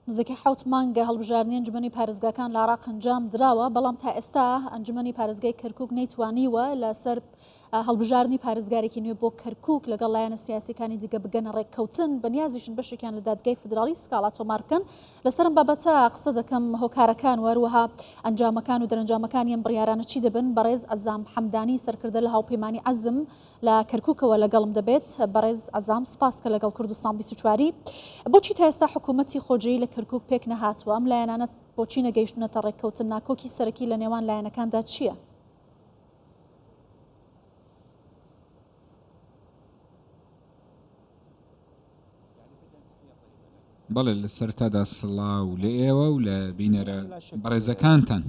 نزیکەی 7 مانگە هەڵبژاردننی ئەنجومەنی پارێزگاکان لە عێراق ئەنجام درراوە، بەڵام تا ئێستا ئەنجومەنی پارێزگای کەرکووک نەیتوانیوە لەسەر هەڵبژاردننی پارێزگارێکی نوێ بۆ کەرکووک لەگەڵ لایەنە سیاسیەکانی دیگە بگەنە ڕێککەوتن، بەنیازیشن بەشێکیان لە دادگای فدرالی سکاڵا تۆمار بکەن. لەسەرم بابەتە قسە دەکەم هۆکارەکان وەروەها ئەنجامەکان و دەرەنجامەکانی ئەم بڕیارانە چی دەبن. بەڕێز عەزام حەمدانی سەرکردە لە هاوپەیمانی عەزم لە کەرکووکەوە لەگەڵم دەبێت. بەڕێز عەزام سپاس کە لەگەڵ کوردستان 24 بۆچی تا ئێستا حکوومەتی خۆجەیی لە کەرکووک پێک نەهاتووە؟ ئەم لایەنانە بۆچی نەگەیشتنەتە ڕێککەوتن؟ ناکۆکی سەرەکی لە نێوان لایەنەکاندا چییە؟ بەڵێ لە سەرتادا سڵاو لە ئێوە و لە بینەرە بەڕێزەکانتان.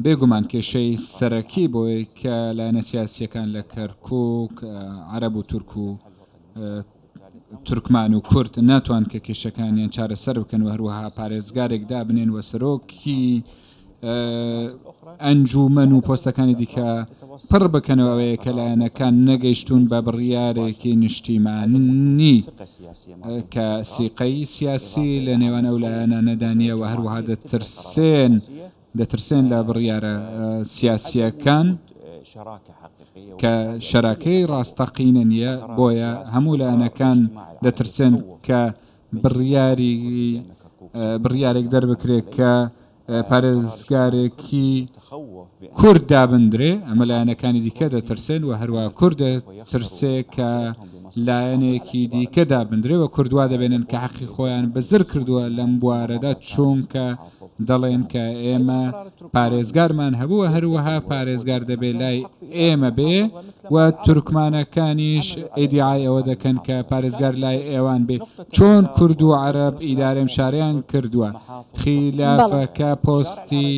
بێگومان کێشەی سەرەکی بۆی کە لایەنە سیاسیەکان لە کەرکووک عەرەب و تورک و تورکمان و کورد ناتوان کە کێشەکانیان چارەسەر بکەن و هەروەها پارێزگارێک دابنێن وە سەرۆکی ئەنجومەن و پۆستەکانی دیکە پڕ بکەنەوەیە کە لایەنەکان نەگەیشتون بە بڕیارێکی نیشتیمانی کە سیقەی سیاسی لە نێوان ئەو لایەنە نەدانیە و هەروەها دەترسێن لە بڕیارە سیاسیەکان کە شەراکەی ڕاستەقینە نییە، بۆیە هەموو لایەنەکان دەترسێن کە بڕیارێک دەربکرێت کە پارێزگارێکی کورد دابندرێ. ئەمە لایەنەکانی دیکە دەترسێن و هەروە کورد دەترسێ کە لایەنێکی دیکە دابندرێ و کوردوا دەبێنن کە حەقی خۆیان بەزر کردووە لەم بوارەدا، چونکە دەڵێن کە ئێمە پارێزگارمان هەبووە هەروەها پارێزگار دەبێت لای ئێمە بێ و تورکمانەکانیش ئیدعای ئەوە دەکەن کە پارێزگار لای ئێوان بێ، چۆن کورد و عەرەب ئیدارەم شاریان کردووە. خیلافەکە پۆستی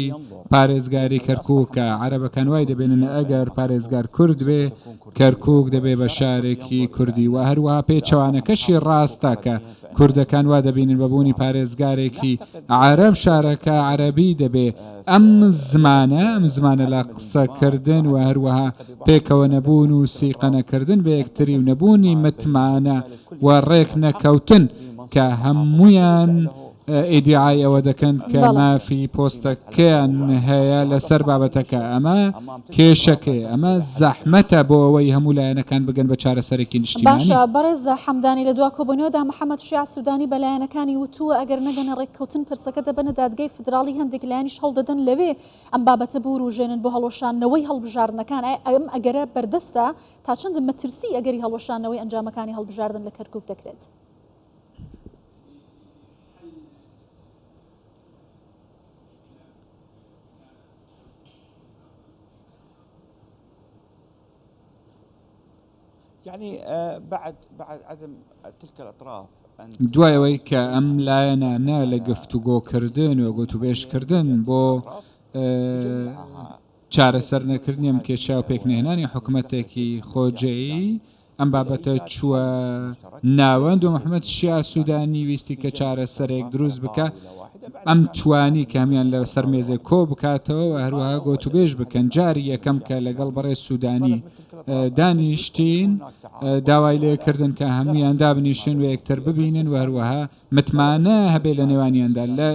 پارێزگاری کەرکووکە عەرەبەکان وای دەبێنن ئەگەر پارێزگار کورد بێ کەرکووک دەبێ بە شارێکی کوردی و هەروەها پێچەوانەکەشی ڕاستە کە کوردەکان وا دەبینن بەبوونی پارێزگارێکی عەرەب شارەکە عەرەبی دەبێ. ئەم زمانە لە قسەکردن و هەروەها پێکەوە نەبوون و سیقە نەکردن بە یەکتری و نەبوونی متمانە و ڕێک نەکەوتن کە هەمویان ئیدعای ئەوە دەکەن کە مافی پۆستەکەیان هەیە لەسەر بابەتەکە. ئەمە کێشەکەی، ئەمە زەحمەتە بۆ ئەوەی هەموو لایەنەکان بگەن بە چارەسەرێکی نیشتیمانی. باشە بەڕێز حەمدانی لە دوا کۆبوونەوەدا محەممەد شیع سوودانی بە لایەنەکانی وتووە ئەگەر نەگەنە ڕێککەوتن پرسەکە دەبنە دادگای فدرالی، هەندێک لایەنیش هەڵدەدەن لەوێ ئەم بابەتە بوروژێنن بۆ هەڵۆشانەوەی هەڵبژاردنەکان. ئەم ئەگەرە بەردەستە تا چەند مەترسی ئەگەری هەڵۆشانەوەی ئەنجامەکانی هەڵبژاردن لە کەرکووک دەکرێت؟ يعني بعد عدم تلك الأطراف دوایەوەی کە ئەم لایەنانە لە گفتوگۆکردن و گوتوبێژکردن بۆ چارەسەر نەکردنی ئەم کێشە و پێکنهێنانی حکوومەتێکی خۆجەیی ئەم بابەتە چووە ناوەند و محەممەد شیع سوودانی ویستی کە چارەسەرێک دروست بکە، ئەم توانی کامیان لە سەر مێزێک کۆ بکاتەوە و هەروەها گۆتوبێژ بکەن. جاری یەکەم کە لەگەڵ بەڕێز سوودانی دانیشتین داوای لێکردن کە هەمویان دابنیشن و یەکتر ببینن و هەروەها متمانە هەبێ لە نێوانیاندا. لە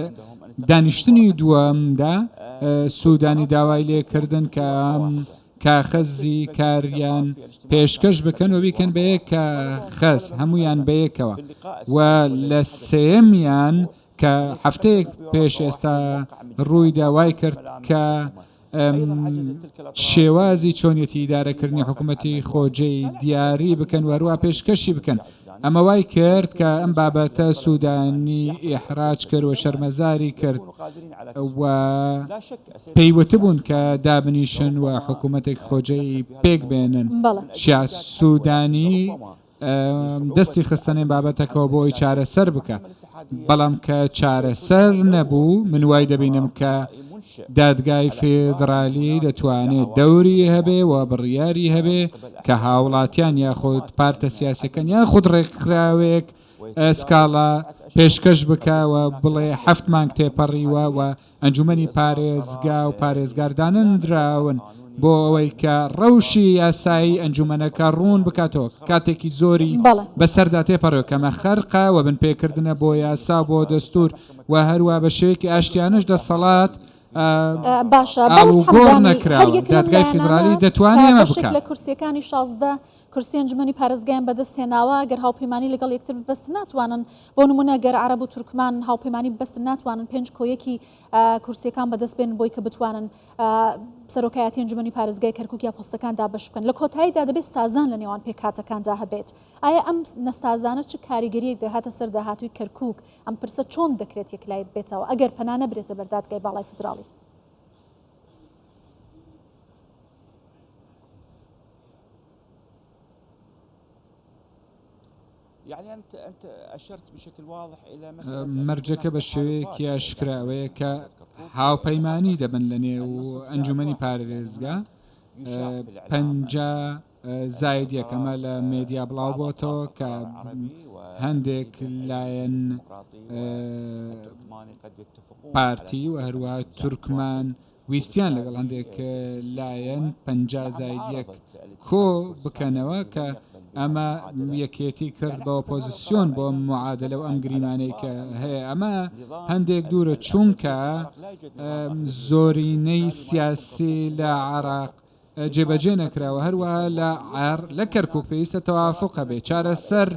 دانیشتنی دووەمدا سوودانی داوای لێکردن کە کاخەزی کاریان پێشکەش بکەن و بیکەن بە یەک کاخەز هەمویان بەیەکەوە و لە سێمیان کە هەفتەیەک پێش ئێستا ڕووی داوای کرد کە شێوازی چۆنیەتی ئیدارەکردنی حکوومەتی خۆجەی دیاری بکەن و هەروە پێشکەشی بکەن. ئەمە وای کرد کە ئەم بابەتە سوودانی ئیحراج کرد و شەرمەزاری کرد و پێیوتە بوون کە دابنیشن و حکوومەتێک خۆجەی پێک بێنن. شیع سوودانی دەستی خستنێ بابەتەکەەوە بۆی چارەسەر بکە، بەڵام کە چارەسەر نەبوو من وای دەبینم کە دادگای فێدرالی دەتوانێت دەوری هەبێ و بڕیاری هەبێ کە هاوڵاتیان یاخود پارتە سیاسەکان یاخود ڕێکخراوێک سکاڵا پێشکەش بکەوە بڵێ 7 مانگ تێپەڕیوە و ئەنجومەنی پارێزگا و پارێزگاردانن دراون بۆ ئەوەی کە ڕەوشی یاسایی ئەنجومەنەکە ڕوون بکاتەوە کاتێکی زۆری بەسەردا تێپەڕێ کەمە خەرقە و بن پێکردنە بۆ یاسا بۆ دەستور و هەروە بە شێوەیەکی ئاشتیانش دەسەڵات باشە گۆڕ نەکراوە دادگای فیدرالی دەتوانێت ئەمە بکات لە کورسیەکانی 16 کورسی ئەنجومەنی پارێزگایان بەدەست هێناوە گەر هاوپەیمانی لەگەڵ یەکتر بەست ناتوانن بۆ نمونە گەر عەرەب و تورکمان هاوپەیمانی بەست ناتوانن 5 کۆیەکی کورسیەکان بەدەست بێن بۆی کە بتوانن سەرۆکایەتی ئەنجومەنی پارێزگای کەرکووک یا پۆستەکان دابەش بکەن لە کۆتاییدا دەبێت سازان لە نێوان پێکهاتەکاندا هەبێت ئایا ئەم نەسازانە چ کاریگەریەک دەهاتە سەر داهاتووی کەرکووک ئەم پرسە چۆن دەکرێت یەکلای بێتەوە ئەگەر پەنا نەبرێتە بەر دادگای باڵای فیدراڵی يعني أنت أشرت بشكل واضح إلى مسألة مەرجەکە بە شێوەیەکی ئاشکراوەیە کە هاوپەیمانی دەبن لە نێو ئەنجومەنی پارێزگا 50 زاید یەکەمە لە مێدیا بڵاو بۆتەوە کە هەندێک لایەن پارتی و هەروەها تورکمان ویستیان لەگەڵ هەندێک لایەن 50 زاید یەک کۆ بکەنەوە کە ئەمە یەکێتی کرد بە ئۆپۆزیسیۆن بۆ معادلە و ئەم گریمانەی کە هەیە ئەمە هەندێک دوورە چونکە زۆرینەی سیاسی لە عێراق جێبەجێ نەکراوە هەروەها لە کەرکووک پێویستە تەوافق بێ چارەسەر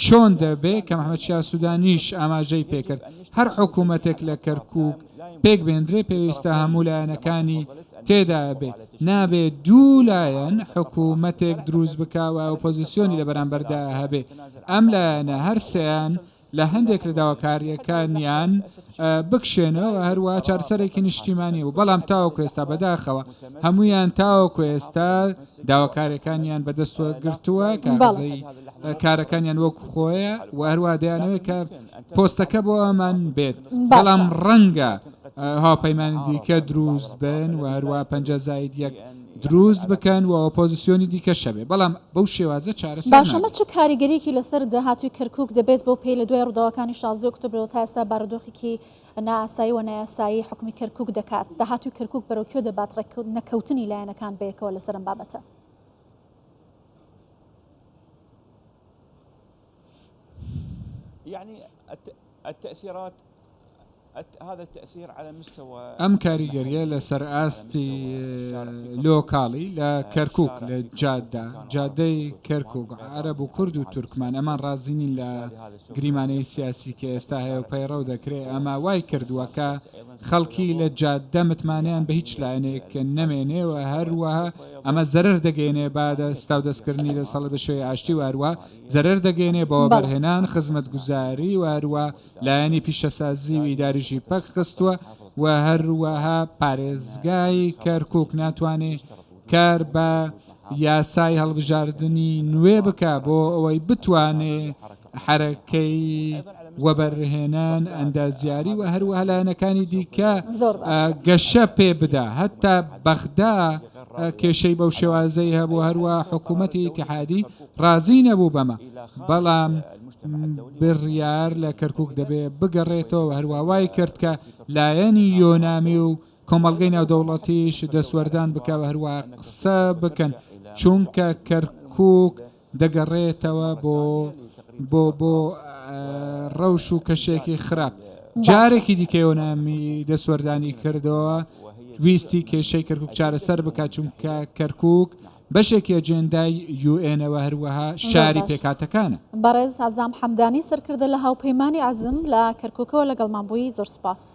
چۆن دەبێ کە محەممەد شیا سوودانیش ئاماژەی پێکرد هەر حکوومەتێک لە کەرکووک پێک بێندرێ پێویستە هەموو لایەنەکانی تێدا بێ نابێ دوو لایەن حکوومەتێک دروست بکاوە ئۆپۆزیسیۆنی لە بەرامبەردا هەبێ ئەم لایەنە هەرسیان لە هەندێک لە داواکاریەکانیان بکشێنەوە هەروە چارەسەرێکی نیشتیمانی و بەڵام تاوەکو ئێستا بەداخەوە هەمویان تاوەکو ئێستا داواکاریەکانیان بەدەستوە گرتووە کارەکانیان وەکو خۆیە و هەروە دەیانەوەی کە پۆستەکە بۆ ئەمان بێت بەڵام ڕەنگە هاوپەیمانی دیکە دروست بن و هەروە 50 زاید یەک دروست بکەن و ئۆپۆزیسیۆنی دیکە شەبێ بەڵام بەو شێوازە چارەسەر باشەمە چه کاریگەریەکی لەسەر داهاتووی کەرکووک دەبێت بۆ پێی لە دوای ڕووداوەکانی 16 ئۆکتۆبرەوە تا ئێستا بارودۆخێکی نائاسایی و نایاسایی حکومی کەرکووک دەکات داهاتووی کەرکووک بەرەو کوێ دەبات نەکەوتنی لایەنەکان بەیەکەوە لەسەر ئەم بابەتە يعني التأثيرات هذا التأثير على مستوى ئەم کاریگەریە لەسەر ئاستی لۆکاڵی لە کەرکووک لە جادەی کەرکووک عەرەب و کورد و تورکمان ئەمان ڕازینین لە گریمانەی سیاسی کە ئێستا هەیە و پەیڕەو دەکرێت ئەمە وای کردووە کە خەڵکی لە جادە متمانیان بە هیچ لایەنێک نەمێنێەوە هەروەها ئەمە زەرەر دەگەێنێ بعدە ستاو دەستکردنی لە سەڵە بە شێوەی ئاشتی و هەروە زەرەر دەگەێنێ بەوە بەرهێنان خزمەت گوزاری و هەروە لایەنی پیشەسازی و ئیداریژی پەک خستووە و هەروەها پارێزگای کەرکووک ناتوانێت کار بە یاسای هەڵبژاردننی نوێ بکە بۆ ئەوەی بتوانێت حرەکەی وەبەرهێنان ئەندازیاری و هەروەها لایەنەکانی دیکە گەشە پێ بدا هەتا بەغدا کێشەی بەو شێوازەی هەبوو هەروە حکوومەتی ئیتیحادی ڕازی نەبوو بەمە بەڵام بڕیار لە کەرکووک دەبێ بگەڕێتەوە هەروە وای کرد کە لایەنی یۆنامی و کۆمەڵگەی ناودەوڵەتیش دەسوەردان بکەوە هەروە قسە بکەن چونکە کەرکووک دەگەڕێتەوە بۆ ڕەوش و کەشێکی خراپ جارێکی دیکە یۆنامی دەسوەردانی کردەوە ویستی کێشەی کەرکووک چارەسەر بکات چونکە کەرکووک بەشێکی ئەجێندای یوئێنەوە هەروەها شاری پێکاتەکانە بەڕێز عەزام حەمدانی سەرکردە لە هاوپەیمانی عەزم لە کەرکووکەوە لەگەڵمان بووی زۆر سوپاس